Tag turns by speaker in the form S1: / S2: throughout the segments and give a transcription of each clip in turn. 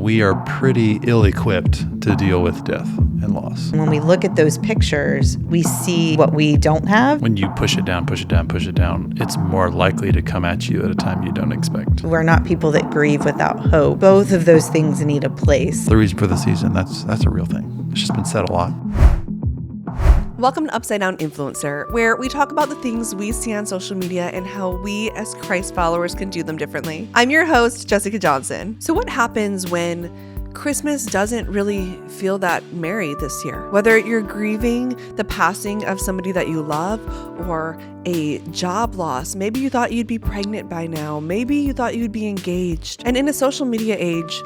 S1: we are pretty ill-equipped to deal with death and loss.
S2: When we look at those pictures, we see what we don't have.
S1: When you push it down, it's more likely to come at you at a time you don't expect.
S2: We're not people that grieve without hope. Both of those things need a place.
S1: The reason for the season, that's a real thing. It's just been said a lot.
S3: Welcome to Upside Down Influencer, where we talk about the things we see on social media and how we as Christ followers can do them differently. I'm your host, Jessica Johnson. So what happens when Christmas doesn't really feel that merry this year? Whether you're grieving the passing of somebody that you love or a job loss, maybe you thought you'd be pregnant by now, maybe you thought you'd be engaged. And in a social media age,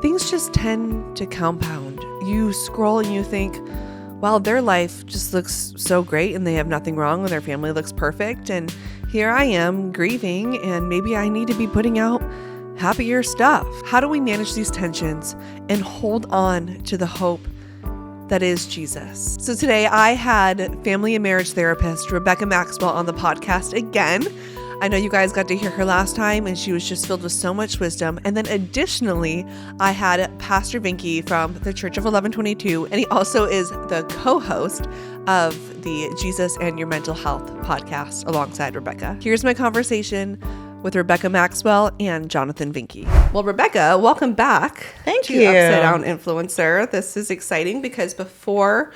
S3: things just tend to compound. You scroll and you think, wow, their life just looks so great and they have nothing wrong and their family looks perfect. And here I am grieving and maybe I need to be putting out happier stuff. How do we manage these tensions and hold on to the hope that is Jesus? So today I had family and marriage therapist Rebecca Maxwell on the podcast again. I know you guys got to hear her last time and she was just filled with so much wisdom. And then additionally, I had Pastor Vinky from the Church of 1122, and he also is the co-host of the Jesus and Your Mental Health podcast alongside Rebecca. Here's my conversation with Rebecca Maxwell and Jonathan Vinky. Well, Rebecca, welcome back.
S2: Thank
S3: to
S2: you.
S3: Upside Down Influencer. This is exciting because before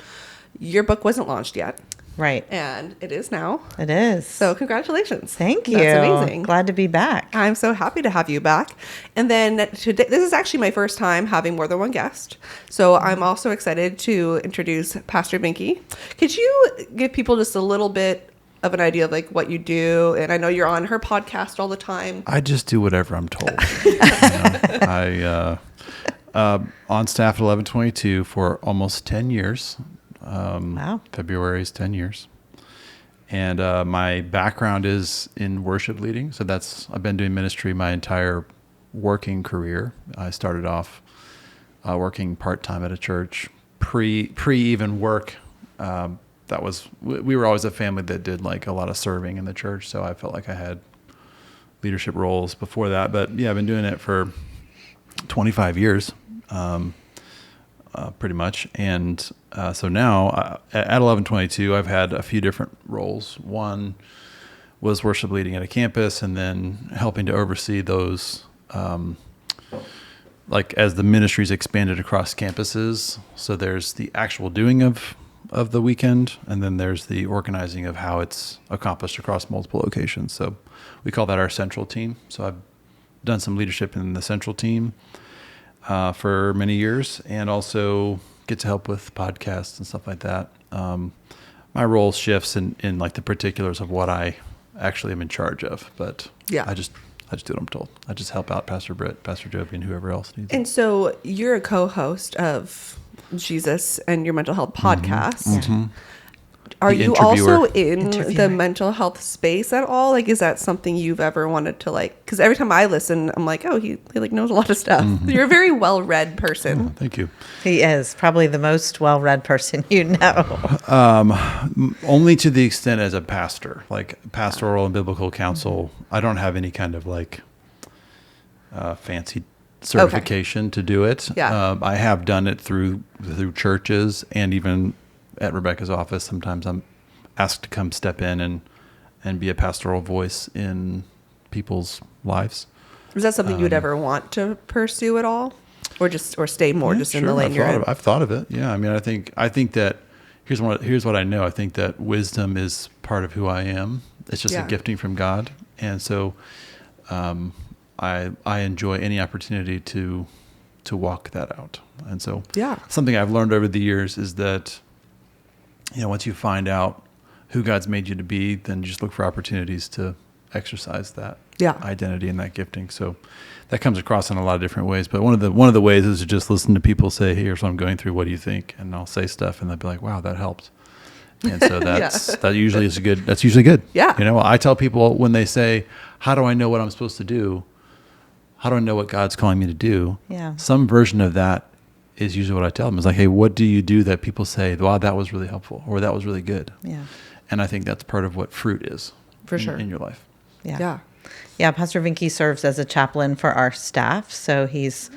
S3: your book wasn't launched yet.
S2: Right.
S3: And it is now.
S2: It is.
S3: So congratulations.
S2: Thank you.
S3: That's amazing.
S2: Glad to be back.
S3: I'm so happy to have you back. And then today, this is actually my first time having more than one guest. So I'm also excited to introduce Pastor Vinky. Could you give people just a little bit of an idea of like what you do? And I know you're on her podcast all the time.
S1: I just do whatever I'm told. I on staff at 1122 for almost 10 years.
S2: Wow.
S1: February is 10 years. And my background is in worship leading. So I've been doing ministry my entire working career. I started off working part-time at a church, pre even work. We were always a family that did like a lot of serving in the church. So I felt like I had leadership roles before that. But yeah, I've been doing it for 25 years. Pretty much. And so now at 1122, I've had a few different roles. One was worship leading at a campus and then helping to oversee those, like as the ministries expanded across campuses. So there's the actual doing of the weekend, and then there's the organizing of how it's accomplished across multiple locations. So we call that our central team. So I've done some leadership in the central team for many years, and also get to help with podcasts and stuff like that. My role shifts in like the particulars of what I actually am in charge of, but yeah, I just do what I'm told. I just help out Pastor Britt, Pastor Joby, and whoever else needs it.
S3: And so you're a co-host of Jesus and Your Mental Health podcast.
S1: Mm-hmm.
S3: Are
S1: The
S3: you
S1: interviewer.
S3: also in the mental health space at all? Like, is that something you've ever wanted to like? Because every time I listen, I'm like, oh, he like knows a lot of stuff.
S1: Mm-hmm.
S3: You're a very well-read person.
S1: Oh, thank you.
S2: He is probably the most well-read person you know.
S1: Only to the extent as a pastor, like pastoral and biblical counsel. I don't have any kind of like fancy certification to do it.
S3: Yeah.
S1: I have done it through churches, and even at Rebecca's office, sometimes I'm asked to come step in and be a pastoral voice in people's lives.
S3: Is that something you'd ever want to pursue at all, or stay more just in the lane you're in?
S1: I've thought of it. Yeah, I mean, I think that here's what I know. I think that wisdom is part of who I am. It's just a gifting from God, and so I enjoy any opportunity to walk that out. And so something I've learned over the years is that, once you find out who God's made you to be, then you just look for opportunities to exercise that identity and that gifting. So that comes across in a lot of different ways. But one of the ways is to just listen to people say, "Hey, here's what I'm going through. What do you think?" And I'll say stuff, and they'll be like, "Wow, that helped." And so that usually is good. That's usually good.
S3: Yeah.
S1: I tell people when they say, "How do I know what I'm supposed to do? How do I know what God's calling me to do?"
S2: Yeah.
S1: Some version of that is usually what I tell them. It's like, hey, what do you do that people say, wow, that was really helpful, or that was really good?
S2: Yeah.
S1: And I think that's part of what fruit is
S3: For sure.
S1: in your life.
S2: Yeah. Yeah. Pastor Vinky serves as a chaplain for our staff. So he's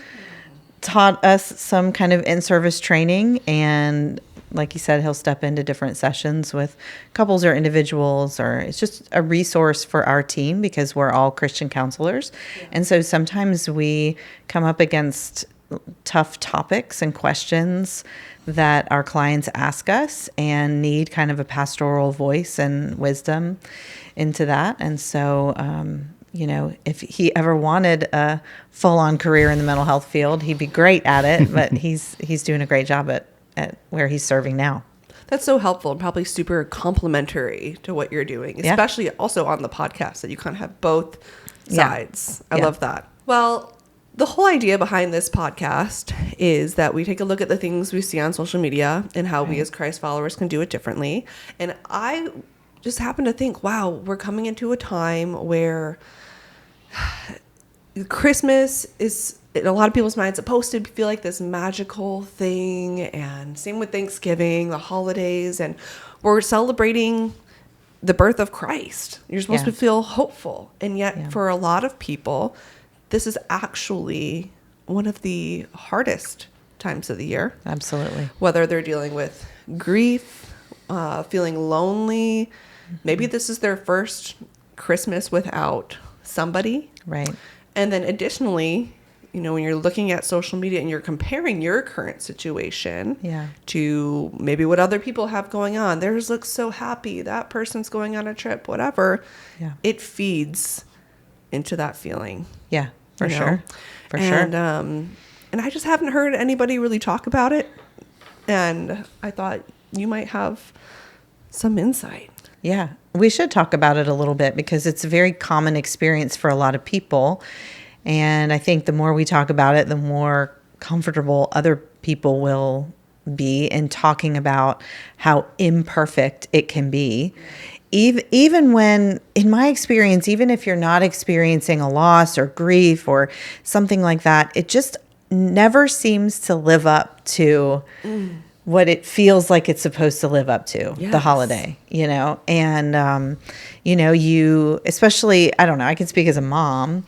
S2: taught us some kind of in-service training, and like you said, he'll step into different sessions with couples or individuals, or it's just a resource for our team because we're all Christian counselors. Yeah. And so sometimes we come up against tough topics and questions that our clients ask us and need kind of a pastoral voice and wisdom into that. And so, if he ever wanted a full-on career in the mental health field, he'd be great at it, but he's doing a great job at where he's serving now.
S3: That's so helpful and probably super complimentary to what you're doing, especially also on the podcast, that you kind of have both sides. I love that. Well, the whole idea behind this podcast is that we take a look at the things we see on social media and how we as Christ followers can do it differently. And I just happen to think, wow, we're coming into a time where Christmas is, in a lot of people's minds, supposed to feel like this magical thing, and same with Thanksgiving, the holidays, and we're celebrating the birth of Christ. You're supposed to feel hopeful, and yet for a lot of people, this is actually one of the hardest times of the year.
S2: Absolutely.
S3: Whether they're dealing with grief, feeling lonely, maybe this is their first Christmas without somebody.
S2: Right.
S3: And then additionally, when you're looking at social media and you're comparing your current situation to maybe what other people have going on, theirs looks so happy, that person's going on a trip, whatever, it feeds into that feeling.
S2: Yeah, for sure. For sure.
S3: And I just haven't heard anybody really talk about it. And I thought you might have some insight.
S2: Yeah, we should talk about it a little bit because it's a very common experience for a lot of people. And I think the more we talk about it, the more comfortable other people will be in talking about how imperfect it can be. Even when, in my experience, even if you're not experiencing a loss or grief or something like that, it just never seems to live up to what it feels like it's supposed to live up to, the holiday, and, you, especially, I don't know, I can speak as a mom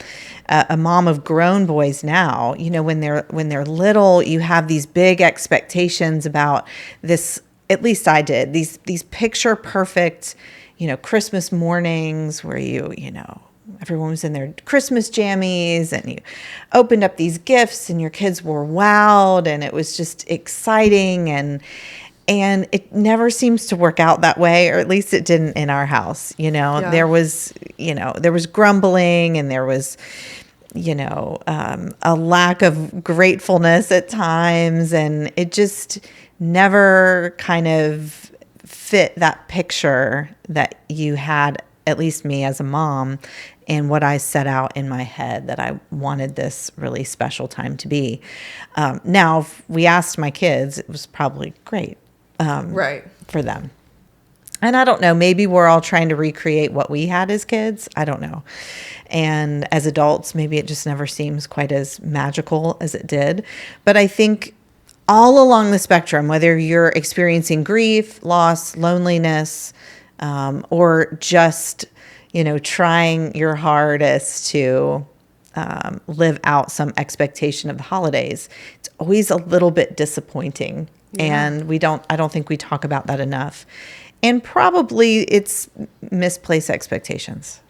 S2: of grown boys now, when they're little, you have these big expectations about this, at least I did, these picture perfect, Christmas mornings where everyone was in their Christmas jammies and you opened up these gifts and your kids were wowed and it was just exciting and it never seems to work out that way, or at least it didn't in our house. There was grumbling and there was, a lack of gratefulness at times, and it just never kind of fit that picture that you had, at least me as a mom, and what I set out in my head that I wanted this really special time to be. Now, if we asked my kids, it was probably great for them. And I don't know, maybe we're all trying to recreate what we had as kids. I don't know. And as adults, maybe it just never seems quite as magical as it did. But I think all along the spectrum, whether you're experiencing grief, loss, loneliness, or just, trying your hardest to live out some expectation of the holidays, it's always a little bit disappointing. And I don't think we talk about that enough. And probably it's misplaced expectations.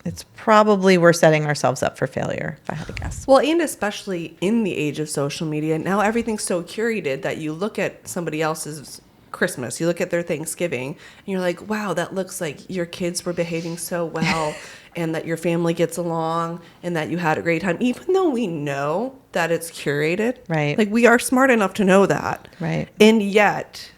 S2: It's probably we're setting ourselves up for failure, if I had to guess.
S3: Well, and especially in the age of social media, now everything's so curated that you look at somebody else's Christmas, you look at their Thanksgiving, and you're like, wow, that looks like your kids were behaving so well and that your family gets along and that you had a great time, even though we know that it's curated.
S2: Right.
S3: Like, we are smart enough to know that.
S2: Right.
S3: And yet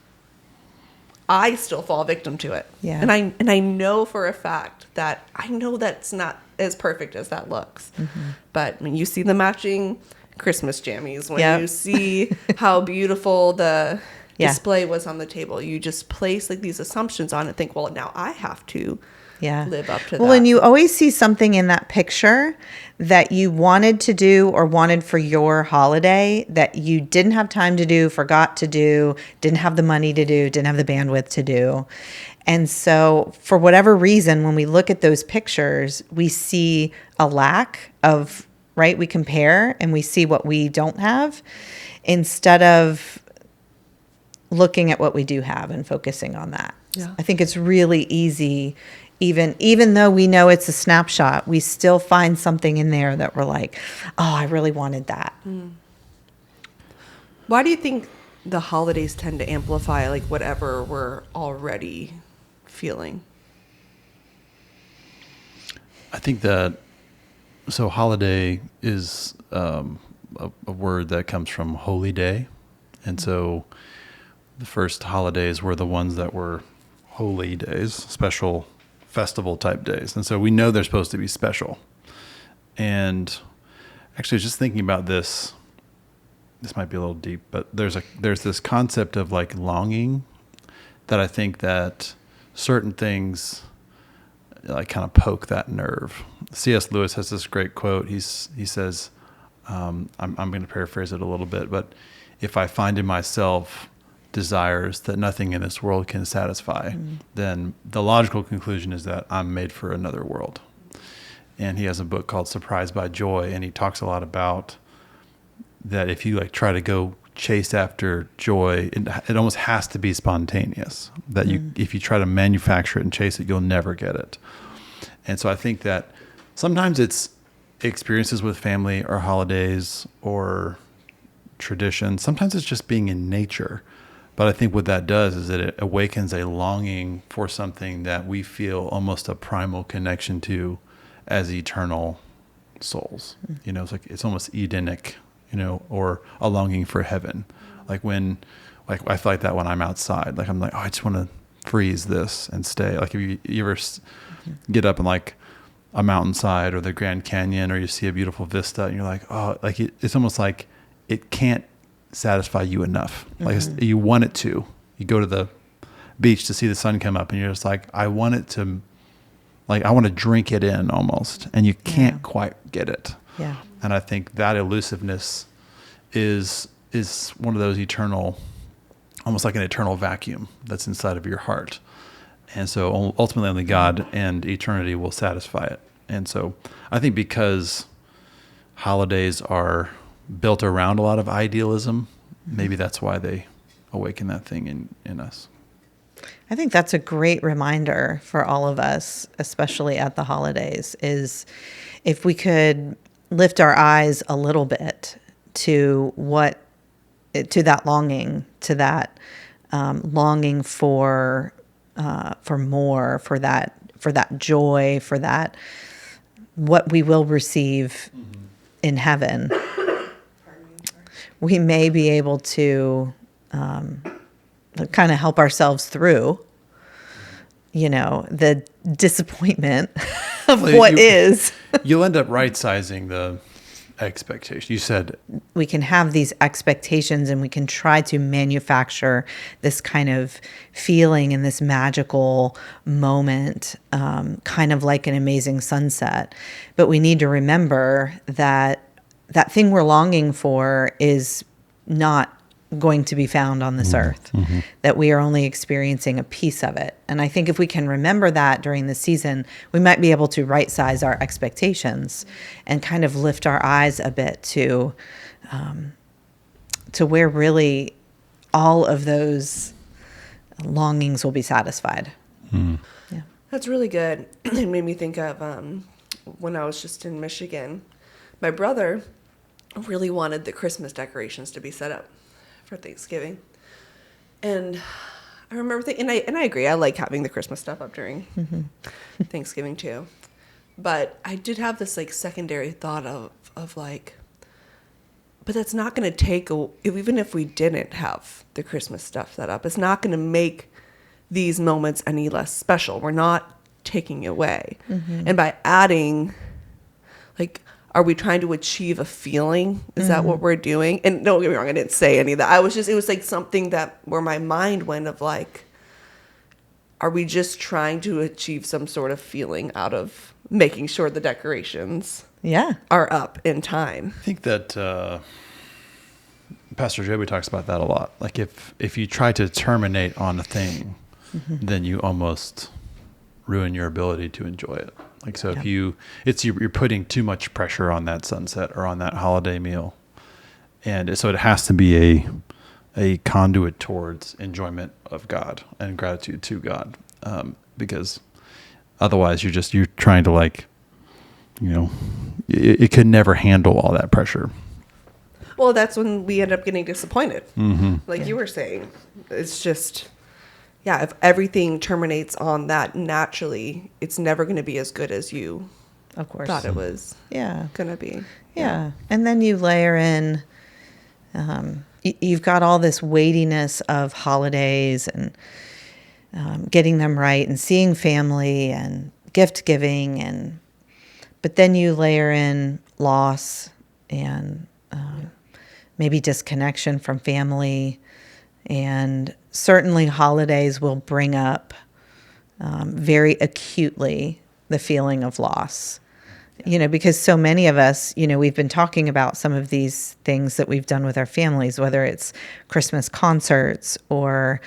S3: I still fall victim to it.
S2: Yeah.
S3: And I know for a fact that I know that's not as perfect as that looks. Mm-hmm. But when you see the matching Christmas jammies, when you see how beautiful the display was on the table, you just place like these assumptions on it and think, well, now I have to live up to that.
S2: Well, and you always see something in that picture that you wanted to do or wanted for your holiday that you didn't have time to do, forgot to do, didn't have the money to do, didn't have the bandwidth to do. And so for whatever reason, when we look at those pictures, we see a lack of right? We compare and we see what we don't have instead of looking at what we do have and focusing on that.
S3: Yeah.
S2: I think it's really easy, even though we know it's a snapshot, we still find something in there that we're like, oh, I really wanted that.
S3: Why do you think the holidays tend to amplify like whatever we're already feeling?
S1: I think that, so holiday is a word that comes from holy day. And so the first holidays were the ones that were holy days, special festival type days. And so we know they're supposed to be special. And actually just thinking about this might be a little deep, but there's this concept of like longing that I think that certain things like kind of poke that nerve. C.S. Lewis has this great quote. He says, I'm going to paraphrase it a little bit, but if I find in myself desires that nothing in this world can satisfy, then the logical conclusion is that I'm made for another world. And he has a book called Surprised by Joy, and he talks a lot about that if you like try to go chase after joy, it almost has to be spontaneous. That if you try to manufacture it and chase it, you'll never get it. And so I think that sometimes it's experiences with family or holidays or tradition. Sometimes it's just being in nature. But I think what that does is that it awakens a longing for something that we feel almost a primal connection to as eternal souls. You know, it's almost Edenic, you know, or a longing for heaven. Like I feel like that when I'm outside, like I'm like, oh, I just want to freeze this and stay. Like if you ever get up in like a mountainside or the Grand Canyon, or you see a beautiful vista and you're like, oh, like it's almost like it can't satisfy you enough. Like you want it to. You go to the beach to see the sun come up and you're just like, I want it to, like I want to drink it in almost, and you can't quite get it.
S2: Yeah.
S1: And I think that elusiveness is one of those eternal, almost like an eternal vacuum that's inside of your heart. And so ultimately only God and eternity will satisfy it. And so I think because holidays are built around a lot of idealism, maybe that's why they awaken that thing in us.
S2: I think that's a great reminder for all of us, especially at the holidays, is if we could lift our eyes a little bit to that longing, longing for more, for that joy, for that what we will receive in heaven, we may be able to kind of help ourselves through, you know, the disappointment of is.
S1: You'll end up right-sizing the expectation. You said
S2: we can have these expectations and we can try to manufacture this kind of feeling in this magical moment, kind of like an amazing sunset. But we need to remember that that thing we're longing for is not going to be found on this earth, that we are only experiencing a piece of it. And I think if we can remember that during the season, we might be able to right size our expectations and kind of lift our eyes a bit to where really all of those longings will be satisfied. Yeah.
S3: That's really good. It made me think of when I was just in Michigan, my brother really wanted the Christmas decorations to be set up for Thanksgiving. And I remember thinking, and I agree, I like having the Christmas stuff up during Thanksgiving too. But I did have this like secondary thought of like, but that's not going to take, even if we didn't have the Christmas stuff set up, it's not going to make these moments any less special. We're not taking it away. And by adding, like, are we trying to achieve a feeling? Is that what we're doing? And don't get me wrong, I didn't say any of that. It was like something where my mind went of like, are we just trying to achieve some sort of feeling out of making sure the decorations are up in time?
S1: I think that Pastor Joby talks about that a lot. Like if you try to terminate on a thing, then you almost ruin your ability to enjoy it. Like, so if you're putting too much pressure on that sunset or on that holiday meal. And so it has to be a conduit towards enjoyment of God and gratitude to God. Because otherwise you're trying to it could never handle all that pressure.
S3: Well, that's when we end up getting disappointed. Like you were saying, it's just, if everything terminates on that naturally, it's never going to be as good as you
S2: of course
S3: thought it was going to be.
S2: Yeah. And then you layer in, you've got all this weightiness of holidays and getting them right and seeing family and gift giving, but then you layer in loss and maybe disconnection from family, and certainly holidays will bring up very acutely the feeling of loss. Because so many of us, we've been talking about some of these things that we've done with our families, whether it's Christmas concerts or,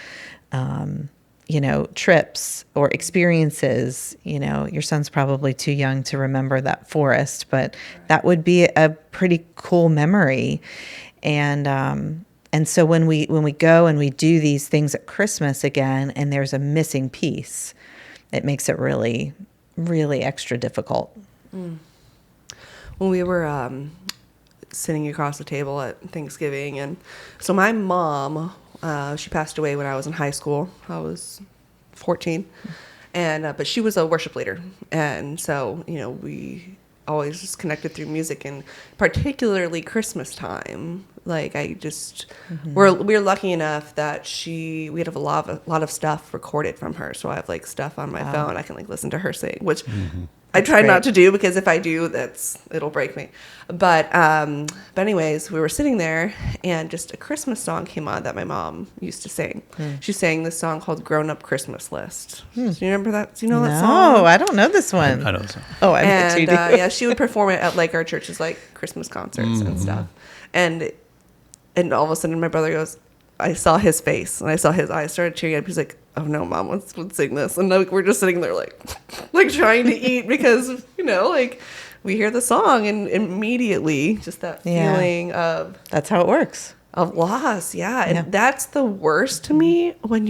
S2: trips or experiences. Your son's probably too young to remember that forest, but that would be a pretty cool memory. And so when we go and we do these things at Christmas again, and there's a missing piece, it makes it really, really extra difficult.
S3: When we were sitting across the table at Thanksgiving, and so my mom, she passed away when I was in high school. I was 14, and but she was a worship leader, and so we always just connected through music, and particularly Christmas time. Like we're lucky enough that we have a lot of stuff recorded from her, so I have stuff on my phone. I can listen to her sing, which I try not to do, because if I do, it'll break me. But anyways, we were sitting there, and just a Christmas song came on that my mom used to sing. She sang this song called "Grown Up Christmas List." Do you remember that? Do you know that song?
S2: No, I don't know this one.
S1: I know this one.
S2: Oh, I bet you do.
S3: She would perform it at our church's Christmas concerts and stuff. And all of a sudden, my brother goes, I saw his face, and I saw his eyes started tearing up. He's like, "Oh no, Mom, let's sing this." And we're just sitting there trying to eat, because we hear the song, and immediately just that feeling of,
S2: that's how it works,
S3: of loss. And that's the worst to me when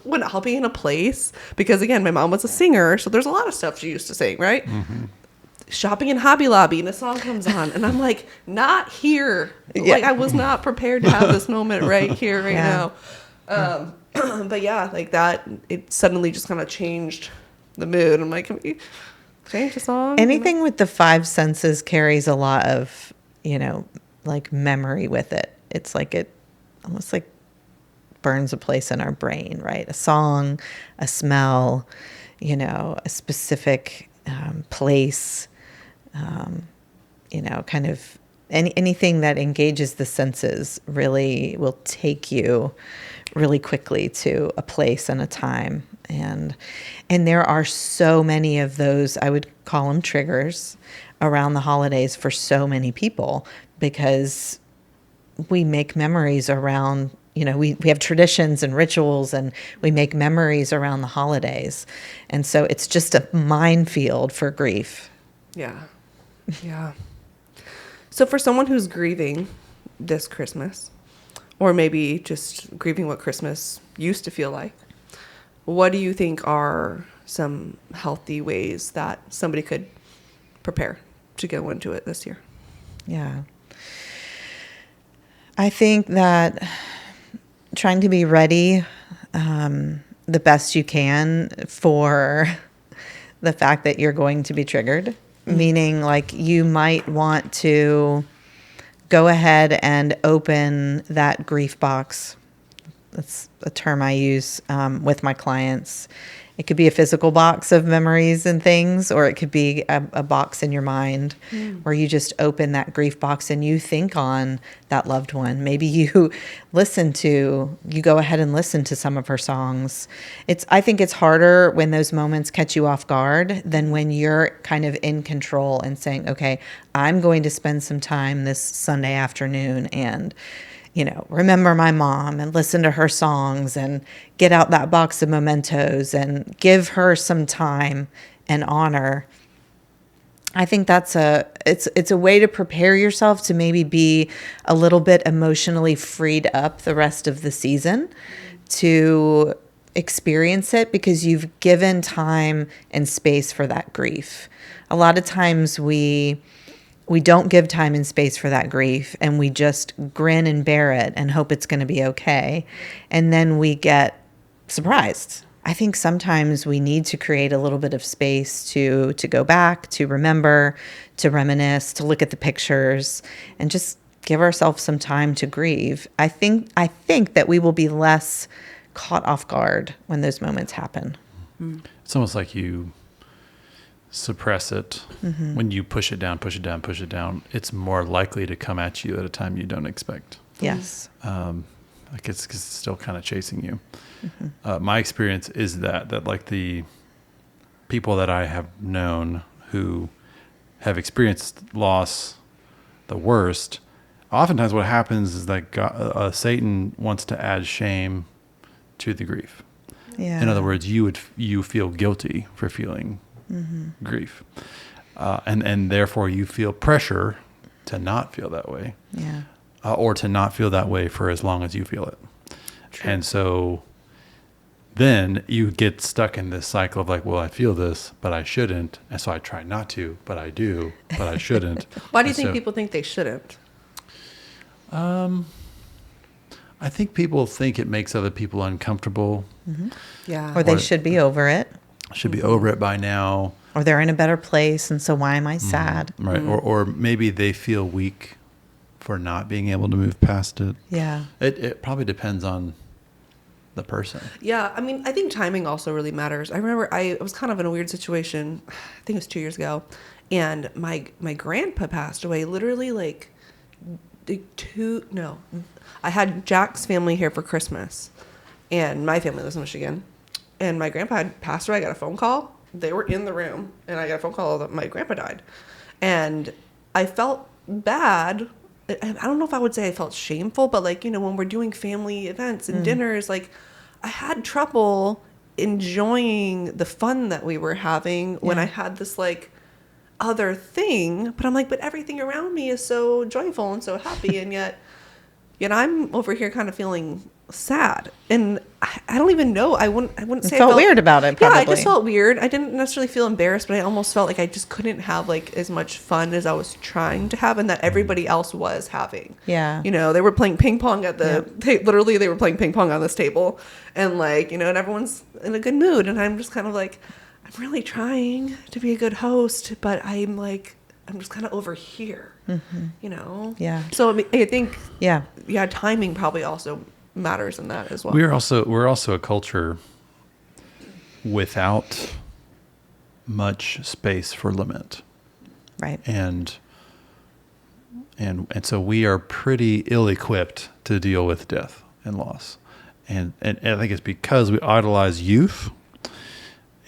S3: when I'll be in a place, because again, my mom was a singer, so there's a lot of stuff she used to sing, right? Shopping in Hobby Lobby, and a song comes on, and I'm not here. I was not prepared to have this moment right here, right now. But that, it suddenly just kind of changed the mood. I'm like, can we change the song?
S2: Anything with the five senses carries a lot of, memory with it. It's it almost burns a place in our brain, right? A song, a smell, a specific place, kind of anything that engages the senses really will take you really quickly to a place and a time. And there are so many of those, I would call them triggers, around the holidays for so many people, because we make memories around, we have traditions and rituals, and we make memories around the holidays. And so it's just a minefield for grief.
S3: Yeah. So for someone who's grieving this Christmas, or maybe just grieving what Christmas used to feel like, what do you think are some healthy ways that somebody could prepare to go into it this year?
S2: Yeah. I think that trying to be ready the best you can for the fact that you're going to be triggered, meaning you might want to go ahead and open that grief box. That's a term I use with my clients. It could be a physical box of memories and things, or it could be a box in your mind where you just open that grief box and you think on that loved one. Maybe you go ahead and listen to some of her songs. I think it's harder when those moments catch you off guard than when you're kind of in control and saying, okay, I'm going to spend some time this Sunday afternoon and remember my mom and listen to her songs and get out that box of mementos and give her some time and honor I think it's a way to prepare yourself to maybe be a little bit emotionally freed up the rest of the season to experience it, because you've given time and space for that grief. A lot of times we don't give time and space for that grief, and we just grin and bear it and hope it's going to be okay. And then we get surprised. I think sometimes we need to create a little bit of space to go back, to remember, to reminisce, to look at the pictures, and just give ourselves some time to grieve. I think that we will be less caught off guard when those moments happen.
S1: It's almost like you suppress it. When you push it down, it's more likely to come at you at a time you don't expect.
S2: Yes.
S1: Like it's still kind of chasing you. My experience is that like the people that I have known who have experienced loss the worst, oftentimes what happens is that Satan wants to add shame to the grief.
S2: Yeah.
S1: In other words, you feel guilty for feeling grief, and therefore you feel pressure to not feel that way, or to not feel that way for as long as you feel it. True. And so then you get stuck in this cycle of like, well, I feel this, but I shouldn't, and so I try not to, but I do, but I shouldn't.
S3: Why do you think people think they shouldn't?
S1: I think people think it makes other people uncomfortable.
S2: Or they should be over it.
S1: Should be over it by now.
S2: Or they're in a better place, and so why am I sad?
S1: Right. Or maybe they feel weak for not being able to move past it.
S2: Yeah.
S1: It probably depends on the person.
S3: Yeah. I mean, I think timing also really matters. I remember I was kind of in a weird situation, I think it was 2 years ago, and my grandpa passed away literally like I had Jack's family here for Christmas, and my family lives in Michigan, and my grandpa had passed away. I got a phone call. They were in the room, and I got a phone call that my grandpa died. And I felt bad. I don't know if I would say I felt shameful, but like, when we're doing family events and dinners, like I had trouble enjoying the fun that we were having when I had this like other thing. But I'm like, but everything around me is so joyful and so happy. And yet I'm over here kind of feeling sad, and I don't even know. I wouldn't say
S2: I felt weird about it. Probably.
S3: Yeah, I just felt weird. I didn't necessarily feel embarrassed, but I almost felt like I just couldn't have like as much fun as I was trying to have, and that everybody else was having.
S2: Yeah,
S3: they were playing ping pong at the. They were playing ping pong on this table, and like and everyone's in a good mood, and I'm just kind of like, I'm really trying to be a good host, but I'm just kind of over here. Yeah. So I think timing probably also matters in that as well.
S1: We're also a culture without much space for lament.
S2: Right.
S1: And so we are pretty ill-equipped to deal with death and loss. And I think it's because we idolize youth,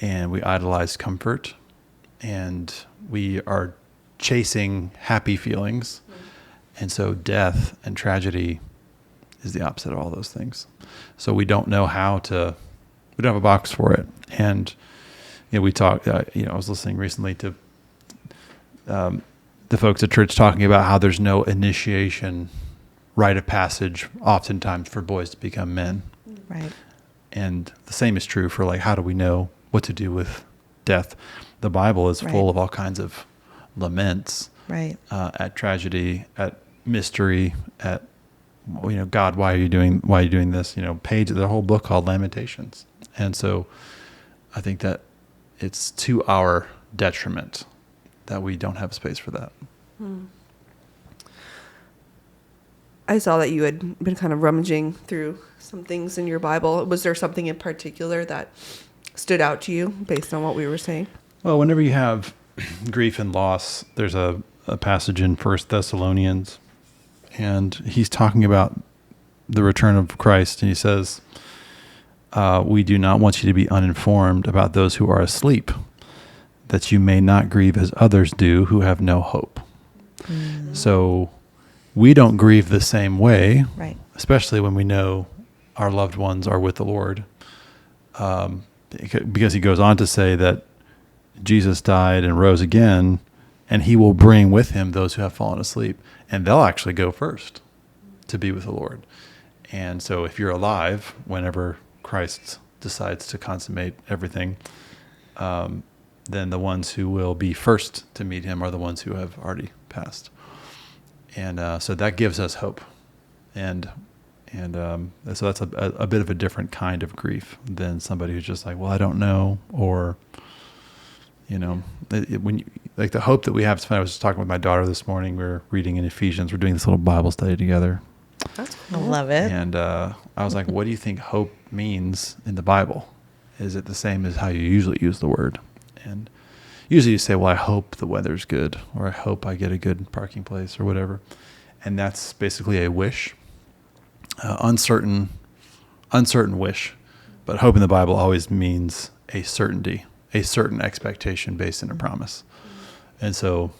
S1: and we idolize comfort, and we are chasing happy feelings. And so death and tragedy is the opposite of all those things. So we don't know we don't have a box for it. And, we talked, I was listening recently to the folks at church talking about how there's no initiation rite of passage oftentimes for boys to become men.
S2: Right.
S1: And the same is true for like, how do we know what to do with death? The Bible is full of all kinds of laments, at tragedy, at mystery, at God, why are you doing this? The whole book called Lamentations. And so I think that it's to our detriment that we don't have space for that.
S3: I saw that you had been kind of rummaging through some things in your Bible. Was there something in particular that stood out to you based on what we were saying?
S1: Well, whenever you have grief and loss, there's a passage in 1 Thessalonians, and he's talking about the return of Christ, and he says, we do not want you to be uninformed about those who are asleep, that you may not grieve as others do who have no hope. So we don't grieve the same way, especially when we know our loved ones are with the Lord, because he goes on to say that Jesus died and rose again and he will bring with him those who have fallen asleep, and they'll actually go first to be with the Lord. And so if you're alive whenever Christ decides to consummate everything, then the ones who will be first to meet him are the ones who have already passed. And so that gives us hope. And so that's a bit of a different kind of grief than somebody who's just like, well, I don't know, or, when you, like the hope that we have. I was just talking with my daughter this morning. We were reading in Ephesians. We're doing this little Bible study together.
S3: That's cool.
S2: I love it.
S1: And I was like, what do you think hope means in the Bible? Is it the same as how you usually use the word? And usually you say, well, I hope the weather's good, or I hope I get a good parking place, or whatever. And that's basically a wish, uncertain wish. But hope in the Bible always means a certainty, a certain expectation based in a promise. And so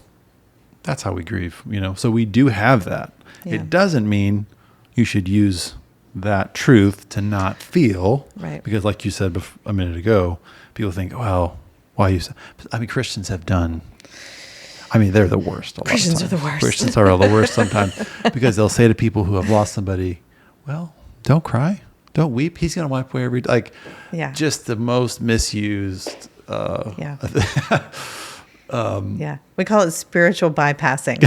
S1: that's how we grieve, So we do have that.
S2: Yeah.
S1: It doesn't mean you should use that truth to not feel.
S2: Right.
S1: Because like you said a minute ago, people think, well, Christians have done, they're the worst.
S2: Christians are the worst.
S1: Christians are the worst sometimes, because they'll say to people who have lost somebody, well, don't cry, don't weep. He's going to wipe away just the most misused.
S2: We call it spiritual bypassing,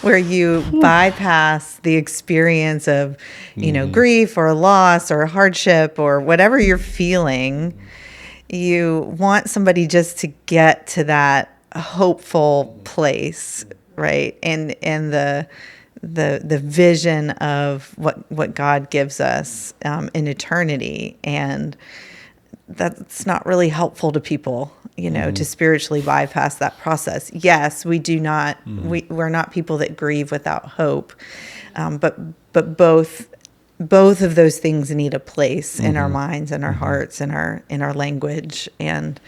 S2: where you bypass the experience of, grief or loss or hardship or whatever you're feeling. You want somebody just to get to that hopeful place, right? And the vision of what God gives us in eternity, and that's not really helpful to people, to spiritually bypass that process. Yes, we do not. We're not people that grieve without hope, but both of those things need a place in our minds and our hearts and in our language. And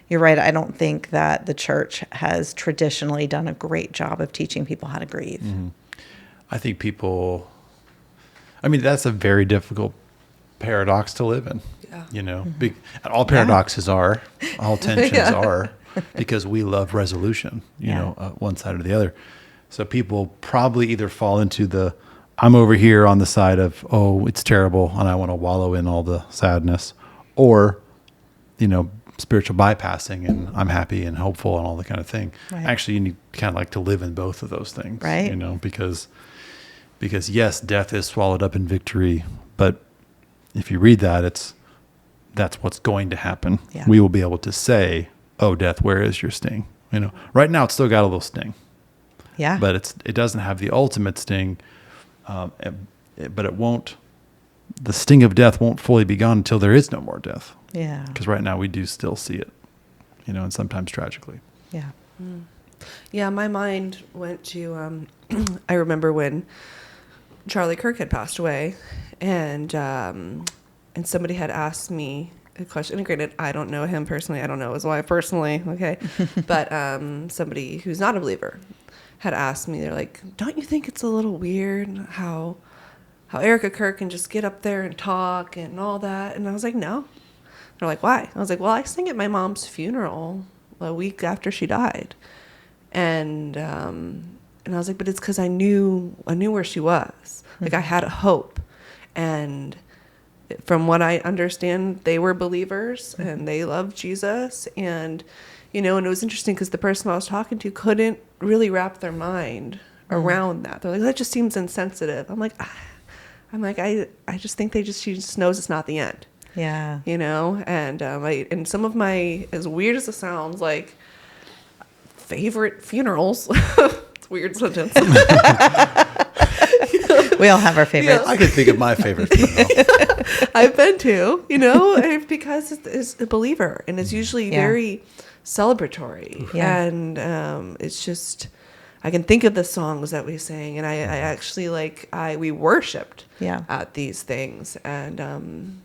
S2: you're right. I don't think that the church has traditionally done a great job of teaching people how to grieve.
S1: I think people, that's a very difficult paradox to live in. And all paradoxes are, all tensions are, because we love resolution, one side or the other. So people probably either fall into I'm over here on the side of, oh, it's terrible, and I want to wallow in all the sadness, or, spiritual bypassing, and I'm happy and hopeful and all that kind of thing. Right. Actually, you need kind of like to live in both of those things,
S2: right?
S1: Because yes, death is swallowed up in victory, but if you read that, that's what's going to happen. Yeah. We will be able to say, oh, death, where is your sting? Right now it's still got a little sting.
S2: Yeah.
S1: But it doesn't have the ultimate sting. But it won't, the sting of death won't fully be gone until there is no more death.
S2: Yeah.
S1: Because right now we do still see it, and sometimes tragically.
S2: Yeah.
S3: Yeah. My mind went to, I remember when Charlie Kirk had passed away, and somebody had asked me a question. And granted, I don't know him personally. I don't know his wife personally. Okay. But somebody who's not a believer had asked me, they're like, don't you think it's a little weird how Erica Kirk can just get up there and talk and all that? And I was like, no. They're like, why? I was like, well, I sang at my mom's funeral a week after she died. And I was like, but it's because I knew where she was. Like, I had a hope. And from what I understand, they were believers and they loved Jesus. And, and it was interesting because the person I was talking to couldn't really wrap their mind around that. They're like, that just seems insensitive. I'm like, I just think she just knows it's not the end.
S2: Yeah.
S3: And and some of my, as weird as it sounds, like favorite funerals. It's a weird sentence.
S2: We all have our favorites.
S1: I can think of my favorite funeral.
S3: I've been to, because it's a believer, and it's usually very celebratory. Yeah. And it's just, I can think of the songs that we sang, and I actually we worshipped at these things. And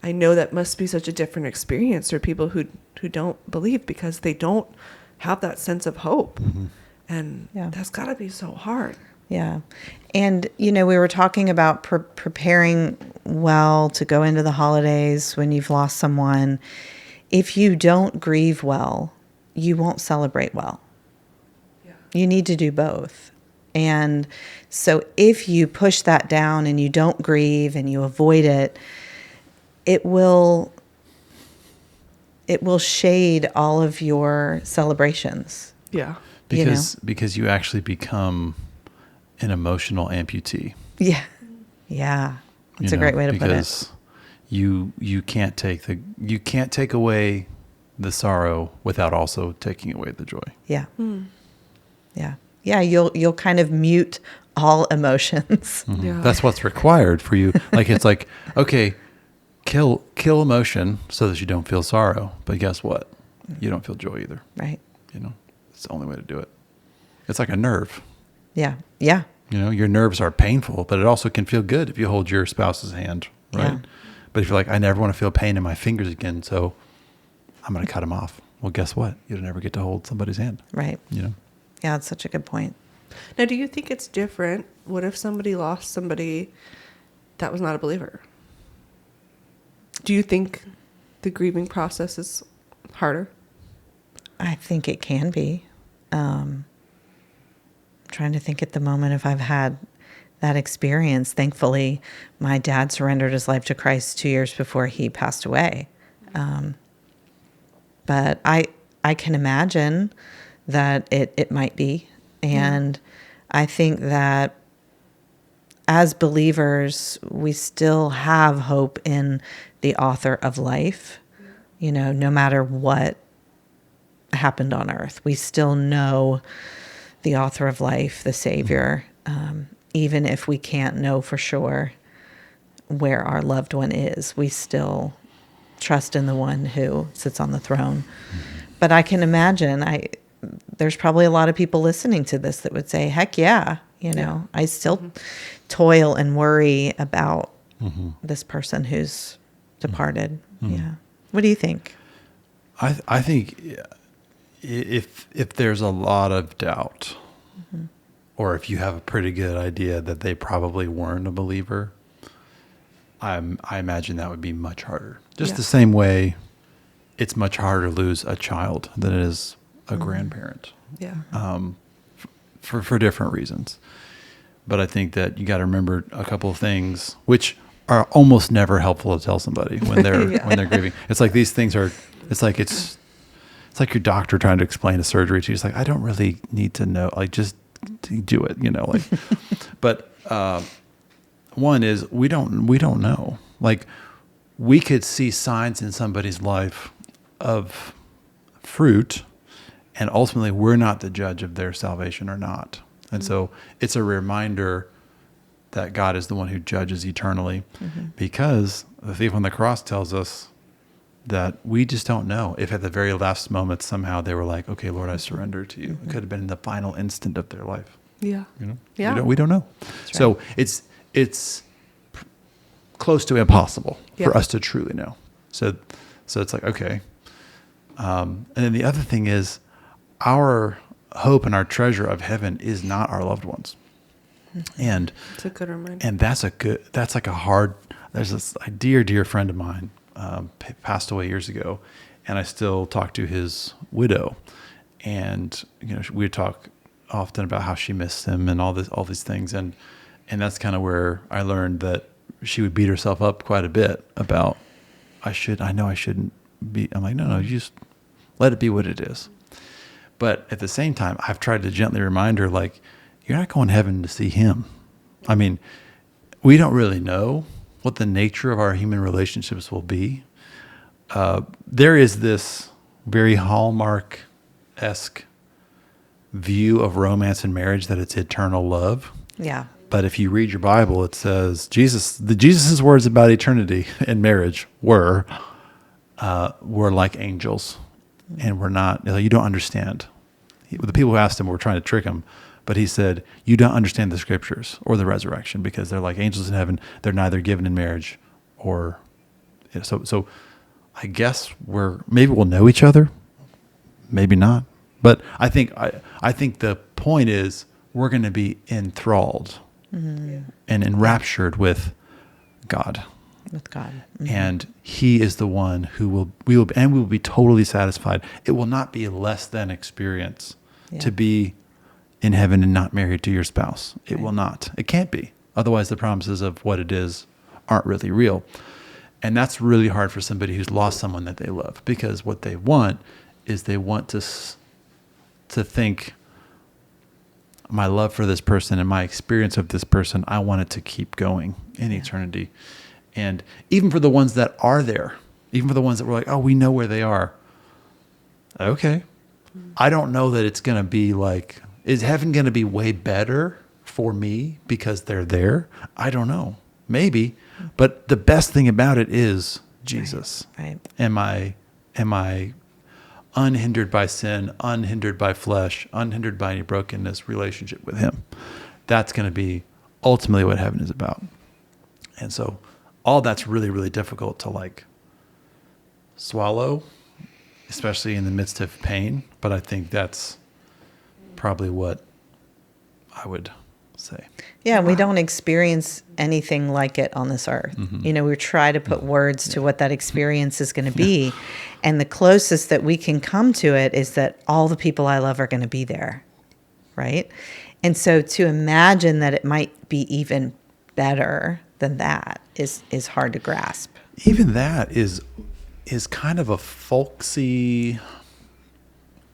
S3: I know that must be such a different experience for people who don't believe, because they don't have that sense of hope. And that's got to be so hard.
S2: Yeah. And, we were talking about preparing well to go into the holidays when you've lost someone. If you don't grieve well, you won't celebrate well.
S3: Yeah.
S2: You need to do both. And so if you push that down and you don't grieve and you avoid it, it will shade all of your celebrations.
S3: Yeah.
S1: Because you actually become an emotional amputee.
S2: Yeah. Yeah. That's a great way to put it.
S1: Because you can't take away the sorrow without also taking away the joy.
S2: Yeah. Yeah. Yeah, you'll kind of mute all emotions.
S1: Mm-hmm.
S3: Yeah.
S1: That's what's required for you. Like, it's like, okay, kill emotion so that you don't feel sorrow. But guess what? You don't feel joy either.
S2: Right.
S1: It's the only way to do it. It's like a nerve.
S2: Yeah. Yeah.
S1: Your nerves are painful, but it also can feel good if you hold your spouse's hand, right?
S2: Yeah.
S1: But if you're like, I never want to feel pain in my fingers again, so I'm going to cut them off. Well, guess what? You'll never get to hold somebody's hand.
S2: Right. Yeah, that's such a good point.
S3: Now, do you think it's different? What if somebody lost somebody that was not a believer? Do you think the grieving process is harder?
S2: I think it can be. Trying to think at the moment if I've had that experience. Thankfully, my dad surrendered his life to Christ 2 years before he passed away. But I can imagine that it might be. And I think that as believers, we still have hope in the author of life. No matter what happened on earth, we still know the author of life, the Savior, even if we can't know for sure where our loved one is, we still trust in the one who sits on the throne. But I can imagine, there's probably a lot of people listening to this that would say, heck yeah, I still toil and worry about this person who's departed. Yeah. What do you think?
S1: I think if there's a lot of doubt, or if you have a pretty good idea that they probably weren't a believer, I imagine that would be much harder. Just the same way it's much harder to lose a child than it is a grandparent.
S3: Yeah.
S1: For different reasons. But I think that you got to remember a couple of things, which are almost never helpful to tell somebody when they're when they're grieving. It's like these things are. It's like your doctor trying to explain a surgery to you. It's like, I don't really need to know. Like, just do it. But one is we don't know. Like, we could see signs in somebody's life of fruit, and ultimately we're not the judge of their salvation or not. And so it's a reminder that God is the one who judges eternally, because the thief on the cross tells us that we just don't know if at the very last moment somehow they were like, okay, Lord, I surrender to you. It could have been in the final instant of their life.
S3: Yeah.
S1: Yeah. We don't know.
S2: Right.
S1: So it's close to impossible for us to truly know. So it's like, okay. And then the other thing is, our hope and our treasure of heaven is not our loved ones. And
S3: it's a good reminder.
S1: And there's this dear friend of mine, passed away years ago, and I still talk to his widow, and we talk often about how she missed him and all these things, and that's kind of where I learned that she would beat herself up quite a bit about I shouldn't be. I'm like, no, you just let it be what it is. But at the same time, I've tried to gently remind her, like, you're not going to heaven to see him. I mean, we don't really know what the nature of our human relationships will be. There is this very Hallmark-esque view of romance and marriage that it's eternal love.
S2: Yeah.
S1: But if you read your Bible, it says Jesus's words about eternity and marriage were like angels, and we're not. You don't understand. The people who asked him were trying to trick him. But he said, you don't understand the scriptures or the resurrection, because they're like angels in heaven. They're neither given in marriage or, so I guess maybe we'll know each other, maybe not. But I think the point is we're going to be enthralled and enraptured with God.
S2: With God. Mm-hmm.
S1: And he is the one who we will be totally satisfied. It will not be a less than experience to be in heaven and not married to your spouse. It will not. It can't be. Otherwise, the promises of what it is aren't really real. And that's really hard for somebody who's lost someone that they love, because what they want is they want to think, my love for this person and my experience of this person, I want it to keep going in eternity. And even for the ones that are there, even for the ones that were like, oh, we know where they are. Okay. I don't know that it's going to be like, is heaven going to be way better for me because they're there? I don't know. Maybe. But the best thing about it is Jesus.
S2: Right.
S1: Am I unhindered by sin, unhindered by flesh, unhindered by any brokenness, relationship with him? That's going to be ultimately what heaven is about. And so all that's really, really difficult to like swallow, especially in the midst of pain. But I think that's probably what I would say.
S2: Yeah, we don't experience anything like it on this earth.
S1: Mm-hmm.
S2: We try to put words to what that experience is going to be. And the closest that we can come to it is that all the people I love are going to be there, right? And so to imagine that it might be even better than that is hard to grasp.
S1: Even that is kind of a folksy,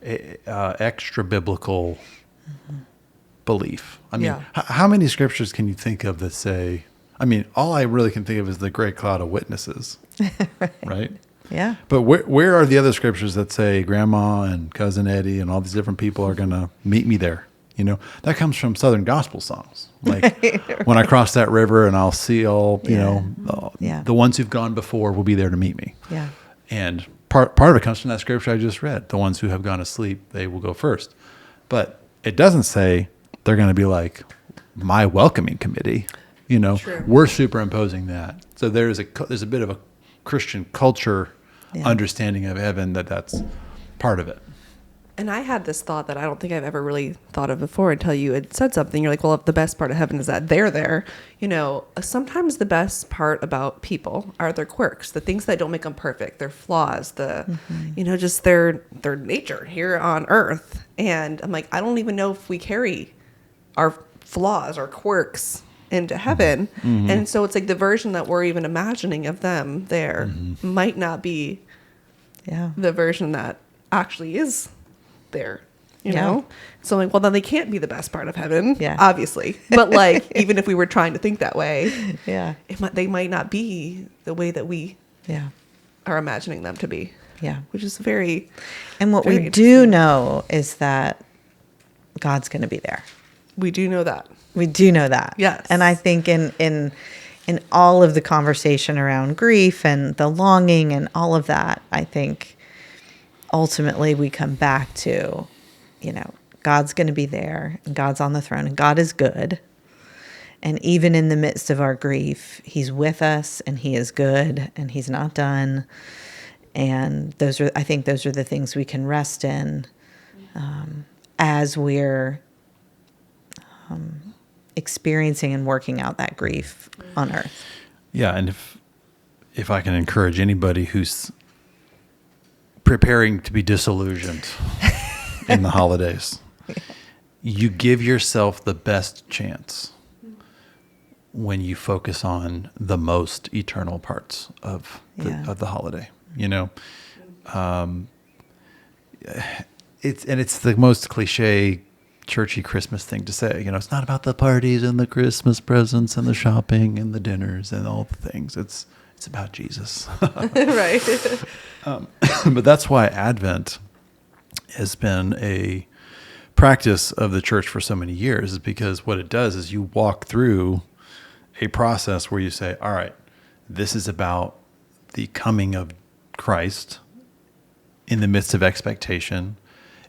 S1: extra biblical belief. I mean, how many scriptures can you think of that say, I mean, all I really can think of is the great cloud of witnesses, right?
S2: Yeah.
S1: But where are the other scriptures that say grandma and cousin Eddie and all these different people are going to meet me there? That comes from Southern gospel songs. Like when I cross that river and I'll see all, the ones who've gone before will be there to meet me.
S2: Yeah.
S1: And part of it comes from that scripture I just read. The ones who have gone to sleep, they will go first. But it doesn't say they're going to be like my welcoming committee.
S3: True.
S1: We're superimposing that. So there's a bit of a Christian culture understanding of heaven that's part of it.
S3: And I had this thought that I don't think I've ever really thought of before until you had said something. You're like, well, if the best part of heaven is that they're there, sometimes the best part about people are their quirks, the things that don't make them perfect, their flaws, just their nature here on earth. And I'm like, I don't even know if we carry our flaws or quirks into heaven. Mm-hmm. And so it's like the version that we're even imagining of them there might not be the version that actually is there, you know? So I'm like, well, then they can't be the best part of heaven, obviously. But like, even if we were trying to think that way, they might not be the way that we are imagining them to be.
S2: Yeah.
S3: Which is very,
S2: and what we do know is that God's going to be there.
S3: We do know that.
S2: We do know that.
S3: Yes.
S2: And I think in all of the conversation around grief and the longing and all of that, I think ultimately we come back to, God's going to be there and God's on the throne and God is good. And even in the midst of our grief, he's with us and he is good and he's not done. And I think those are the things we can rest in as we're experiencing and working out that grief on earth.
S1: Yeah, and if I can encourage anybody who's preparing to be disillusioned in the holidays, you give yourself the best chance when you focus on the most eternal parts of the holiday. It's the most cliche, churchy Christmas thing to say. It's not about the parties and the Christmas presents and the shopping and the dinners and all the things. It's about Jesus.
S3: Right.
S1: But that's why Advent has been a practice of the church for so many years, is because what it does is you walk through a process where you say, all right, this is about the coming of Christ in the midst of expectation.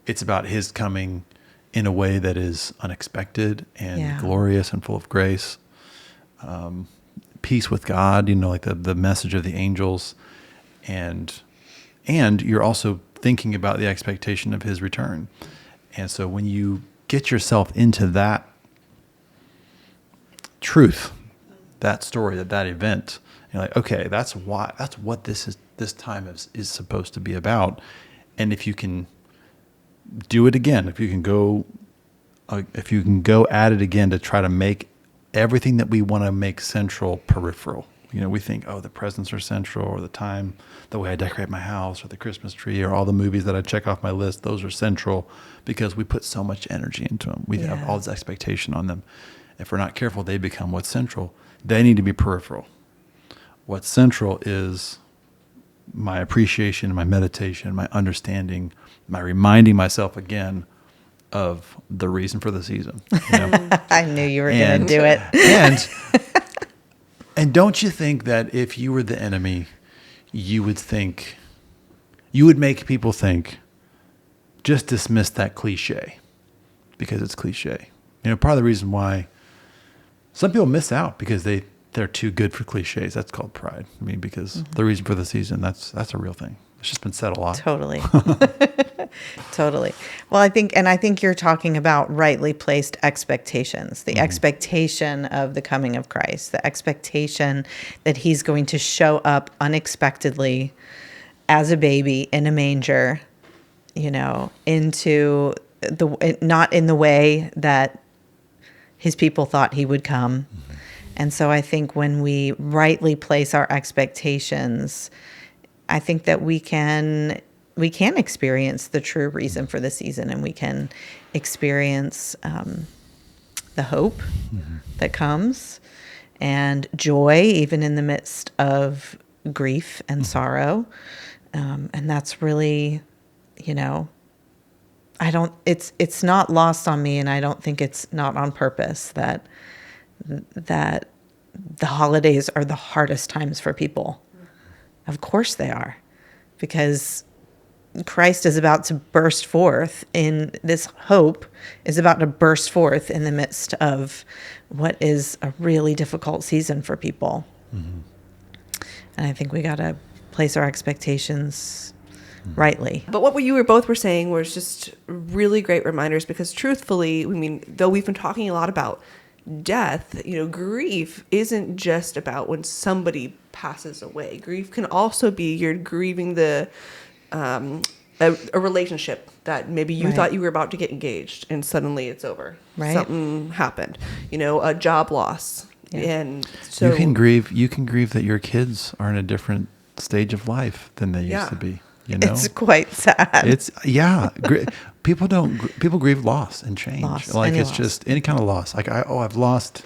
S1: It's about his coming in a way that is unexpected and glorious and full of grace. Peace with God, like the message of the angels. And you're also thinking about the expectation of his return. And so when you get yourself into that truth, that story, that event, You're like, okay, that's what this time is supposed to be about. And if you can do it again, if you can go at it again to try to make everything that we want to make central peripheral. We think, oh, the presents are central, or the time, the way I decorate my house, or the Christmas tree, or all the movies that I check off my list, those are central because we put so much energy into them. We have all this expectation on them. If we're not careful, they become what's central. They need to be peripheral. What's central is my appreciation, my meditation, my understanding, my reminding myself again of the reason for the season.
S2: I knew you were going to do it.
S1: And don't you think that if you were the enemy, you would make people think, just dismiss that cliche because it's cliche. Part of the reason why some people miss out because they're too good for cliches. That's called pride. Because the reason for the season, that's a real thing. It's just been said a lot.
S2: Totally. Totally. Well, I think you're talking about rightly placed expectations, the expectation of the coming of Christ, the expectation that he's going to show up unexpectedly as a baby in a manger, into not in the way that his people thought he would come. And so I think when we rightly place our expectations, I think that we can experience the true reason for the season, and we can experience the hope that comes and joy, even in the midst of grief and sorrow. And that's really, it's not lost on me, and I don't think it's not on purpose that the holidays are the hardest times for people. Of course they are, because Christ is about to burst forth in this hope is about to burst forth in the midst of what is a really difficult season for people. And I think we got to place our expectations rightly.
S3: But what you both were saying was just really great reminders, because truthfully, though we've been talking a lot about death, grief isn't just about when somebody passes away. Grief can also be you're grieving the a relationship that maybe you thought you were about to get engaged and suddenly it's over.
S2: Right.
S3: Something happened. A job loss. Yeah. And so
S1: you can grieve that your kids are in a different stage of life than they used to be.
S2: It's quite sad.
S1: People grieve loss and change. Just any kind of loss. Like I've lost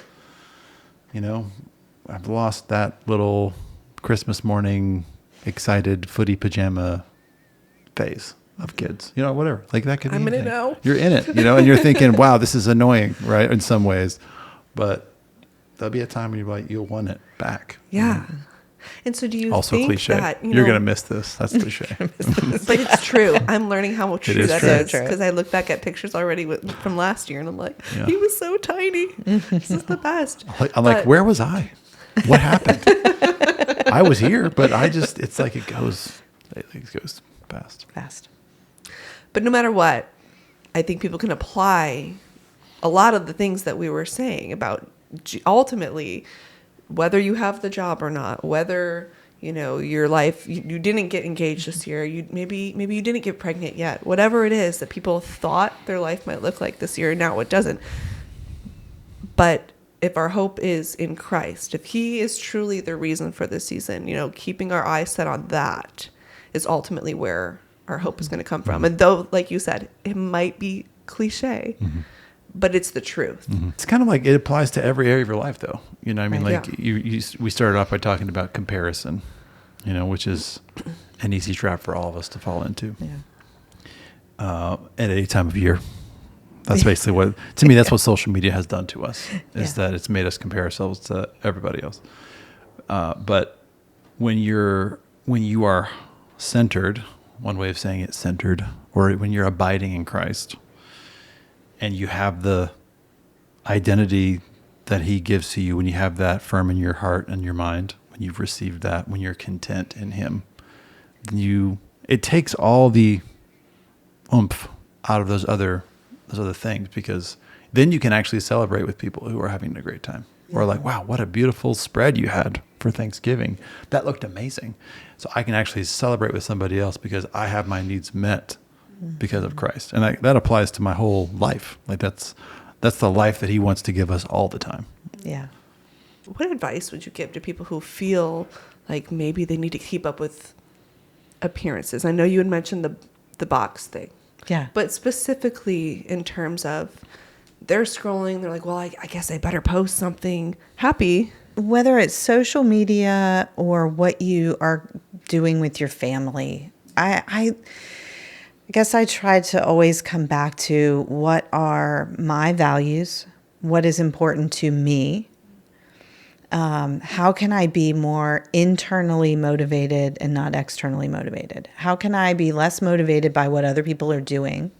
S1: that little Christmas morning excited footy pajama phase of kids. Whatever. Like that could be.
S3: I'm in it now.
S1: You're in it. And you're thinking, wow, this is annoying, right? In some ways, but there'll be a time when you'll want it back.
S3: Yeah. And so do you
S1: also
S3: think
S1: cliche.
S3: that,
S1: you're going to miss this. That's cliche.
S3: But it's true. I'm learning how true that is,
S2: true.
S3: because I look back at pictures already from last year and I'm like, he was so tiny. This is the best.
S1: I'm like, where was I? What happened? I was here, but it's like it goes fast.
S3: But no matter what, I think people can apply a lot of the things that we were saying about ultimately, whether you have the job or not, whether, your life, you didn't get engaged this year, maybe you didn't get pregnant yet, whatever it is that people thought their life might look like this year, now it doesn't. But if our hope is in Christ, if he is truly the reason for this season, keeping our eyes set on that is ultimately where our hope is going to come from. And though, like you said, it might be cliche, but it's the truth.
S1: It's kind of like it applies to every area of your life, though. We started off by talking about comparison, which is an easy trap for all of us to fall into. At any time of year. That's basically that's what social media has done to us, is that it's made us compare ourselves to everybody else. But when you are centered, one way of saying it, centered, or when you're abiding in Christ, and you have the identity that he gives to you, when you have that firm in your heart and your mind, when you've received that, when you're content in him, it takes all the oomph out of those other things, because then you can actually celebrate with people who are having a great time. Or like, wow, what a beautiful spread you had. for Thanksgiving. That looked amazing. So I can actually celebrate with somebody else because I have my needs met because of Christ. And that applies to my whole life. Like that's the life that he wants to give us all the time.
S2: Yeah.
S3: What advice would you give to people who feel like maybe they need to keep up with appearances? I know you had mentioned the box thing.
S2: Yeah.
S3: But specifically in terms of they're scrolling, they're like, well, I guess I better post something happy.
S2: Whether it's social media or what you are doing with your family, I guess I try to always come back to what are my values, what is important to me. How can I be more internally motivated and not externally motivated? How can I be less motivated by what other people are doing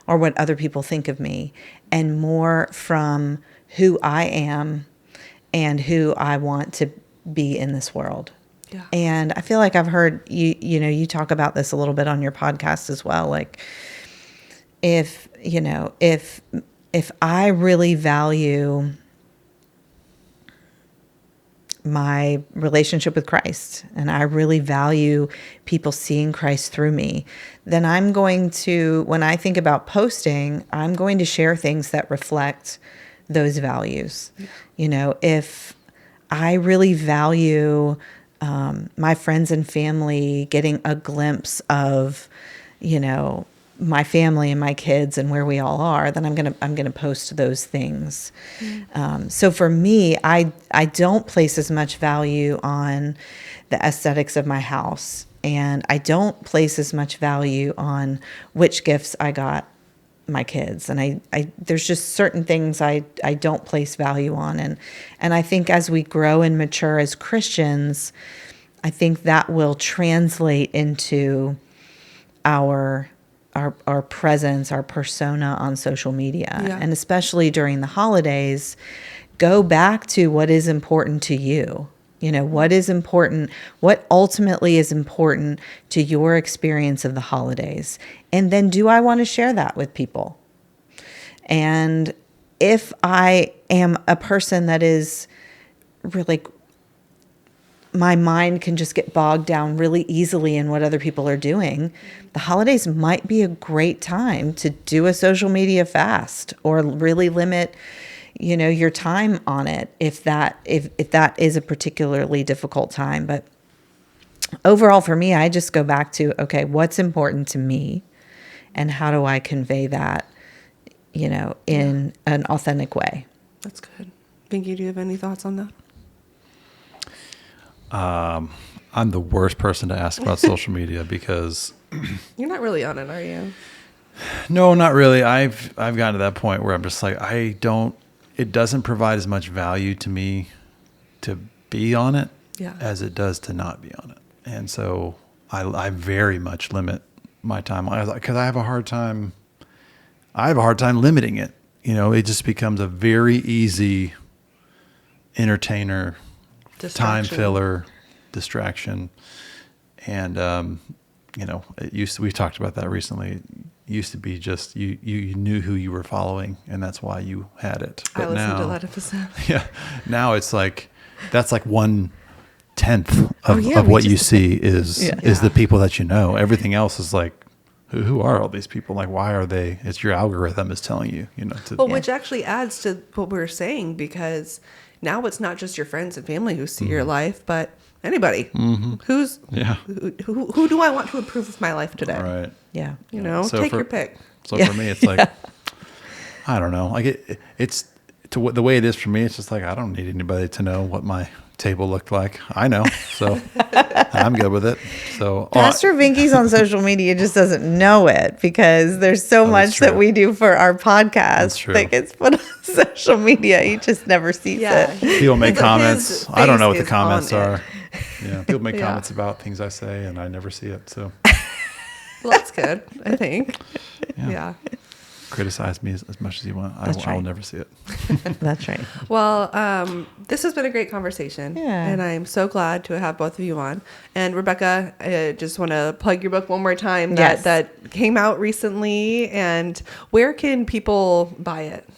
S2: or what other people think of me, and more from who I am and who I want to be in this world?
S3: Yeah.
S2: And I feel like I've heard you talk about this a little bit on your podcast as well. Like if I really value my relationship with Christ and I really value people seeing Christ through me, then I'm going to, when I think about posting, I'm going to share things that reflect those values. Yeah. If I really value my friends and family getting a glimpse of, my family and my kids and where we all are, then I'm gonna post those things. So for me, I don't place as much value on the aesthetics of my house, and I don't place as much value on which gifts I got my kids. And I there's just certain things I don't place value on, and I think as we grow and mature as Christians, I think that will translate into our presence, our persona on social media.
S3: Yeah.
S2: And especially during the holidays, go back to what is important to you. What is important, what ultimately is important to your experience of the holidays. And then do I want to share that with people? And if I am a person that is really, my mind can just get bogged down really easily in what other people are doing, the holidays might be a great time to do a social media fast or really limit, your time on it if that is a particularly difficult time. But overall for me, I just go back to, okay, what's important to me and how do I convey that, in an authentic way?
S3: That's good. Vinky, do you have any thoughts on that?
S1: I'm the worst person to ask about social media because
S3: You're not really on it, are you?
S1: no, not really. I've gotten to that point where I'm just like, it doesn't provide as much value to me to be on it as it does to not be on it. And so I very much limit my time because I have a hard time limiting it. It just becomes a very easy entertainer, time filler, distraction. And, we talked about that recently. It used to be just you knew who you were following, and that's why you had it. But
S3: I listened
S1: now,
S3: to that episode.
S1: Yeah. Now it's like, that's like 1/10 of
S3: we
S1: what
S3: just-
S1: you see is the people that you know. Everything else is like, who are all these people? Like, why are they? It's your algorithm is telling you,
S3: Which actually adds to what we were saying, because now it's not just your friends and family who see your life, but anybody who do I want to improve with my life today?
S1: Right.
S2: Yeah.
S1: So
S3: take your pick.
S1: So for me, it's like, I don't know. Like it's the way it is for me. It's just like, I don't need anybody to know what my table looked like. I know. So I'm good with it. So
S2: Pastor Vinky's on social media just doesn't know it because there's so much that we do for our podcast that gets put on social media. He just never sees it.
S1: People make comments. I don't know what the comments are.
S3: It.
S1: Yeah. People make comments about things I say and I never see it. So
S3: well, that's good, I think. Yeah.
S1: Criticize me as much as you want. I will never see it.
S2: That's right.
S3: Well, this has been a great conversation.
S2: Yeah.
S3: And I'm so glad to have both of you on. And Rebecca, I just want to plug your book one more time that came out recently. And where can people buy it?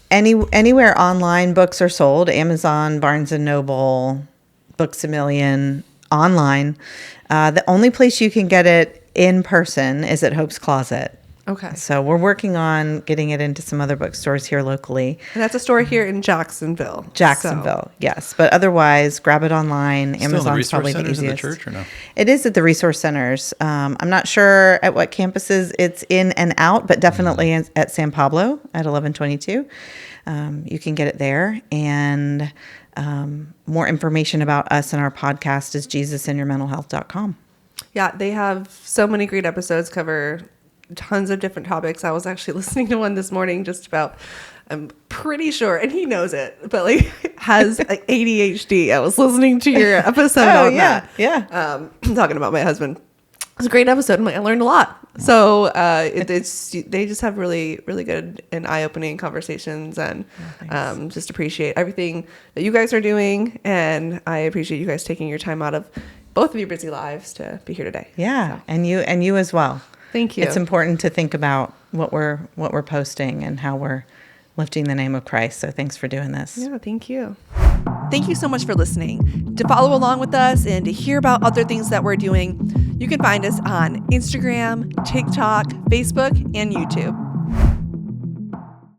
S2: Anywhere online books are sold, Amazon, Barnes & Noble, Books A Million online. The only place you can get it in person is at Hope's Closet.
S3: Okay.
S2: So we're working on getting it into some other bookstores here locally.
S3: And that's a store here in Jacksonville.
S2: Yes. But otherwise, grab it online.
S1: Still in the
S2: Amazon's
S1: resource
S2: probably the
S1: centers in the
S2: easiest.
S1: church or no?
S2: It is at the resource centers. I'm not sure at what campuses it's in and out, but definitely at San Pablo at 1122. You can get it there. And more information about us and our podcast is jesusinyourmentalhealth.com.
S3: Yeah, they have so many great episodes, cover tons of different topics. I was actually listening to one this morning just about, I'm pretty sure, and he knows it, but like has like ADHD. I was listening to your episode on that.
S2: Yeah.
S3: I'm talking about my husband. It was a great episode. I'm like, I learned a lot. So they just have really, really good and eye-opening conversations, and just appreciate everything that you guys are doing. And I appreciate you guys taking your time out of both of your busy lives to be here today.
S2: Yeah. So. And you as well.
S3: Thank you.
S2: It's important to think about what we're posting and how we're lifting the name of Christ. So thanks for doing this.
S3: Yeah, thank you. Thank you so much for listening. To follow along with us and to hear about other things that we're doing, you can find us on Instagram, TikTok, Facebook, and YouTube.